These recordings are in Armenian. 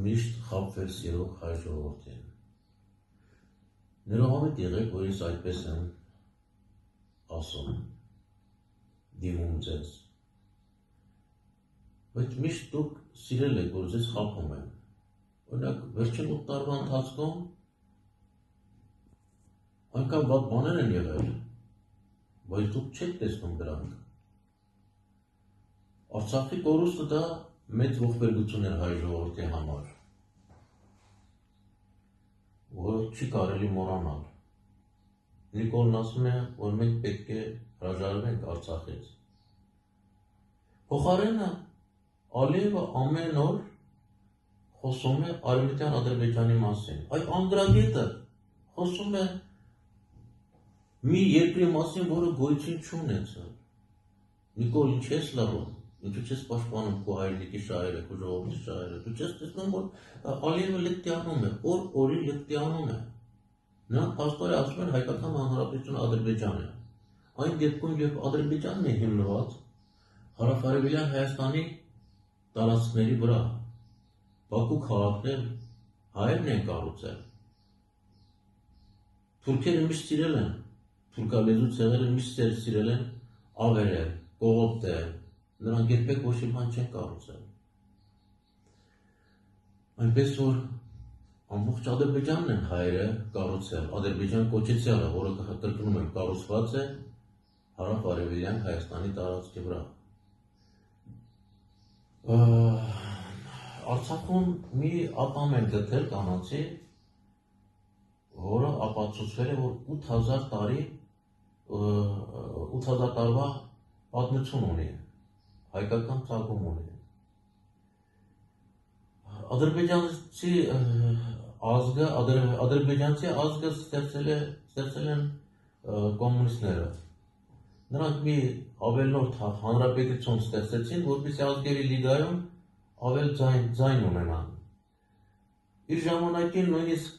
միշտ խաբվել սիրող հայ ժողովրդին։ Ներողամիտ եղեք, որ ես այդպես եմ ասում, դիմում ձեզ, բայց միշտ դուք սիրել եք, որ ձեզ խաբում են։ Օրինակ, վերջին 8 տարվա ընթացքում այնքան վատ բաներ են եղել, բայց դուք չեք տեսնում դրանք։ Արցախի կորուստը դա մեծ ողբերգություն էր հայ ժողովրդի համար, որը չի կարելի մոռանալ։ Նիկոլն ասում է, որ մենք պետք է հրաժարվենք Արցախից։ Փոխարենը Ալիևը ամեն օր խոսում է Արևմտյան Ադրբեջանի մասին։ Այդ անդրագետը խոսում է մի երկրի մասին, որը գոյություն չունեցել։ Նիկոլ, ինչ ես լռում, ինչու չես պաշտպանում քո հայրենիքի շահերը, քո ժողովրդի շահերը, դու չես տեսնում, որ Ալիևը լկտիանում է, օր-օրի լկտիանում է։ Նրանք փաստորեն ասում են Հայկական Հանրապետությունը Ադրբեջան է։ Այն դեպքում, երբ Ադրբեջանն է հիմնված հարավարևելյան Հայաստանի տարածքների վրա, Բաքու քաղաքներ հայերն են կառուցել։ Թուրքերը միշտ սիրել են, թուրքալեզու ցեղերը միշտ սիրել են ավերել, կողոպտել, նրանք երբեք ոչ մի բան չեն կառուցել։ Այնպես որ ամբողջ Ադրբեջանն են հայերը կառուցել, Ադրբեջան կոչեցյալը, որը կրկնում եմ, կառուցված է հարավ-արևելյան Հայաստանի տարածքի վրա։ Արցախում մի ատամ են գտել կանացի, որը ապացուցվել է, որ 8000 տարվա պատմություն ունի, հայկական ծագում ունի։ Ադրբեջանցի ազգը ստեղծել են կոմունիստները։ Նրանք մի ավելորդ հանրապետություն ստեղծեցին, որպեսզի ազգերի լիգայում ավել ձայն ունենան։ Իր ժամանակին նույնիսկ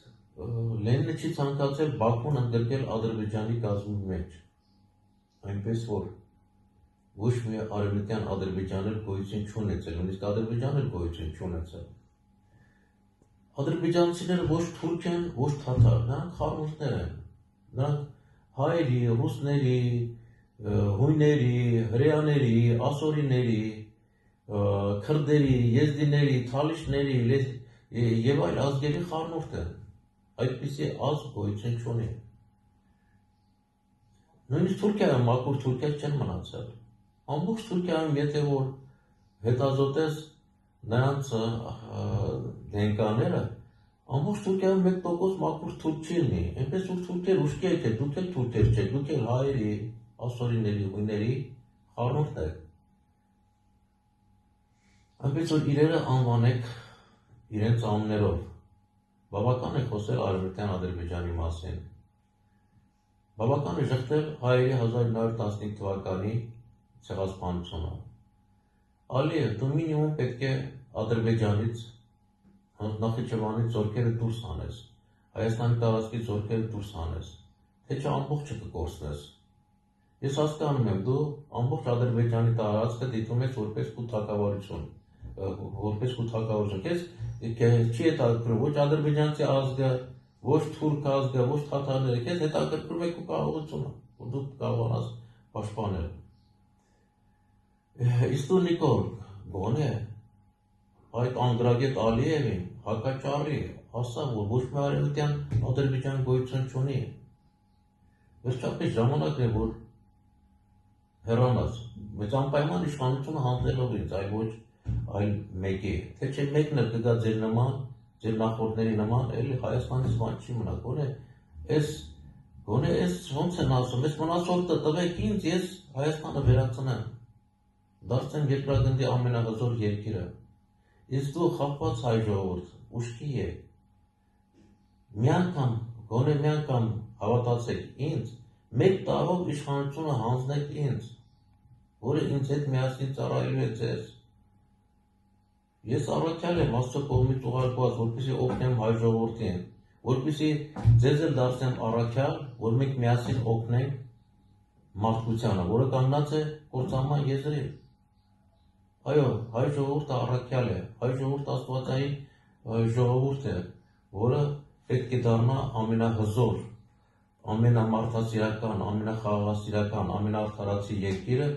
Լենինը չի ցանկացել Բաքուն ընդգրկել Ադրբեջանի կազմի մեջ, այնպես որ ոչ մի արևմտյան Ադրբեջաներ գոյություն չունեցել, նույնիսկ Ադրբեջաներ գոյություն չունեցել։ Ադրբեջանցիները ոչ թուրք են, ոչ թաթար, նրանք խառնուրդներ են, նրանք հայերի, ռուսների, հույների, հրեաների, ասորիների, քրդերի, եզդիների, թալիշների եւ այլ ազգերի խառնուրդ են։ Այդպիսի ազգ գոյություն չունի։ Նույնիսկ Թուրքիայում մաքուր թուրքեր չեն մնացել։ Ամբողջ Թուրքիայում, եթե որ հետազոտես նրանց դենկաները, ամբողջ Թուրքիայում 1% մաքուր թուրք չի լինի, այնպես որ թուրքեր ուշքի եք, դուք էլ թուրքեր չեք, դուք էլ հայերի, ասորիների, հույների խառնուրդ եք։ Այնպես որ իրերը անվանեք իրենց անուններով։ Բավական է խոսել Արևմտյան Ադրբեջանի մասին։ Բավական է ժխտել հայերի 1915 թվականի ցեղասպանությունը։ Ալիև, դու մինիմում պետք է Ադրբեջանից, Նախիջևանից զորքերը դուրս հանես, Հայաստանի տարածքից զորքերը դուրս հանես, թե չէ ամբողջը կկորցնես։ Ես հասկանում եմ, դու ամբողջ Ադրբեջանի տարածքը դիտում ես որպես քութակավորություն, քեզ չի հետաքրքրում ոչ ադրբեջանցի ազգը, ոչ թուրք ազգը, ոչ թաթարները, քեզ հետաքրքրում է քո կարողությունը, որ դու կարողանաս պաշտպանել։ Իսկ դու Նիկոլ, գոնե այդ անդրագետ Ալիևին հակաճառի, ասա, որ ոչ մի արևմտյան Ադրբեջան գոյություն չունի։ Վերջապես ժամանակն է, որ հեռանաս, բայց անպայման իշխանությունը հանձնելով ինձ, այլ մեկի, թե չէ մեկն էլ կգա ձեր նման, ձեր նախորդների նման, էլի Հայաստանից բան չի մնա, գոնե ես ոնց են ասում, ես մնացորդը տվեք ինձ, ես Հայաստանը վերացնեմ, դարձնեմ երկրագնդի ամենահզոր երկիրը։ Իսկ դու խաբված հայ ժողովուրդ, ուշքի եք, գոնե մի անգամ հավատացեք ինձ, մեկ տարով իշխանությունը հանձնեք ինձ, որը ինձ հետ միասին ծառայելու է ձեզ։ Ես առաքյալ եմ Աստծո կողմից ուղարկված, որպեսզի օգնեմ հայ ժողովրդին, որպեսզի ձեզ էլ դարձնեմ առաքյալ, որ մենք միասին օգնենք մարդկությանը, որը կանգնած է կործանման եզրին։ Այո, հայ ժողովուրդը առաքյալ է, հայ ժողովուրդը աստվածային ժողովուրդ է, որը պետք է դառնա ամենահզոր, ամենամարդասիրական, ամենախաղաղասիրական, ամենաարդարացի երկիրը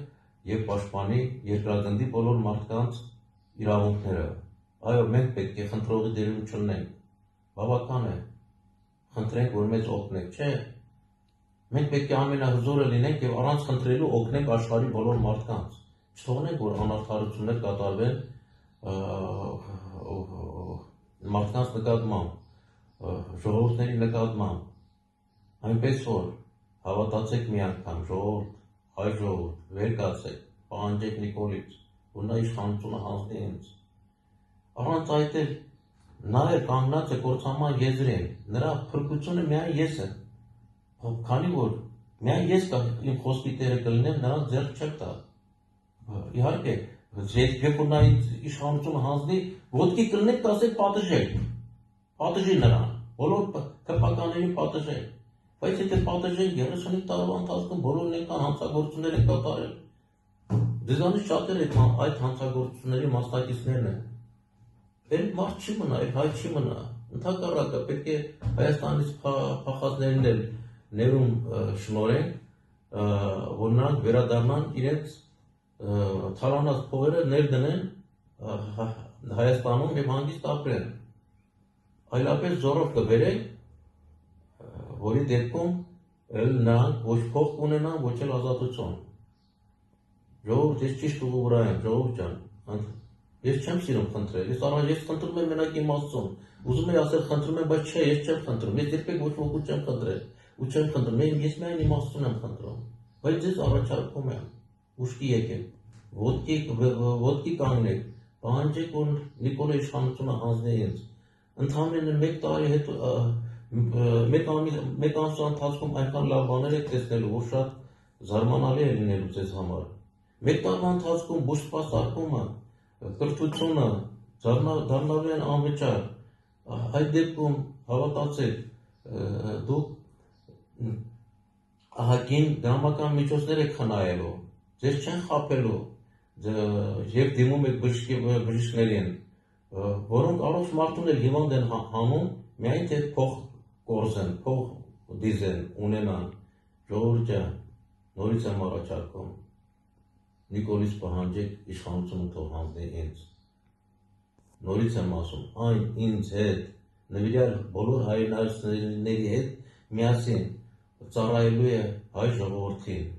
եւ պաշտպանի երկրագնդի բոլոր մարդկանց իրավունքները։ Այո, մենք պետք է խնդրողի դերում չլինենք, բավական է, խնդրենք, որ մեզ օգնեք, չէ։ Մենք պետք է ամենահզորը լինենք եւ առանց խնդրելու օգնենք աշխարհի բոլոր մարդկանց։ Չթողնենք, որ անարդարություններ կատարվեն մարդկանց նկատմամբ, ժողովուրդների նկատմամբ, այնպես որ հավատացեք մի անգամ, ժողովուրդ, հայ ժողովուրդ, վեր կացեք, պահանջեք Նիկոլից, որ նա իշխանությունը հանձնի ինձ։ Առանց այդ էլ նա է կանգնած է կործանման եզրին, նրա փրկությունը միայն ես եմ, քանի որ միայն ես իմ խոսքի տերը կլինեմ, նրանց ձեռք չեմ տա։ Իհարկե, երբ որ նա իշխանությունը հանձնի, ոտքի կլնեք, կասեք պատժեք, պատժի նրան, բոլոր քրփականներին պատժեք, բայց եթե պատժեք 35 տարվա ընթացքում բոլորն այնքան հանցագործություններ են կատարել, ձեզանից շատերը այդ հանցագործությունների մասնակիցներն են, էլ մարդ չի մնա, էլ հայ չի մնա, ընդհակառակը պետք է Հայաստանից փախածներին էլ ներում շնորհենք, որ նրանք վերադառնան իրենց թալանած փողերը ներդնեն Հայաստանում եւ հանգիստ ապրեն։ Այլապես զորով կբերենք, որի դեպքում նրանք ոչ փող կունենան, ոչ էլ ազատություն։ Ժողովուրդ, ես ճիշտ ուղու վրա եմ, ժողովուրդ ջան, ես չեմ սիրում խնդրել, ես խնդրում եմ մենակ իմ Աստծուն, ուզում եմ ասել խնդրում եմ, բայց չէ, ես չեմ խնդրում, ես երբեք ոչ ոքի չեմ խնդրել, ու չեմ խնդրում, ես միայն իմ Աստծուն եմ խնդրում, բայց ձեզ առաջարկում եմ, ուշքի եկեք, ոտքի կանգնեք, պահանջեք, որ Նիկոլը իշխանությունը հանձնի ինձ, ընդամենը մեկ տարի հետո, մեկ ամսվա ընթացքում այնքան լավ բաներ եք տեսնելու, որ շատ զարմանալի է լինելու ձեզ համար, մեկ տարվա ընթացքում բուժսպասարկումը, կրթությունը դառնալու են անվճար, այդ դեպքում հավատացեք, դուք ահագին դրամական միջոցներ եք խնայելու, ձեզ չեն խաբելու եւ դիմում եք բժիշկներին, որոնք առողջ մարդուն էլ հիվանդ են հանում, միայն թե փող կորզեն, փող դիզեն, ունենան, ժողովուրդ ջան, նորից եմ առաջարկում, Նիկոլից պահանջեք իշխանությունը թող հանձնի ինձ, նորից եմ ասում, այն ինձ հետ, նվիրյալ բոլոր հայրենասերների հետ միասին ծառայելու է հայ ժողովրդին։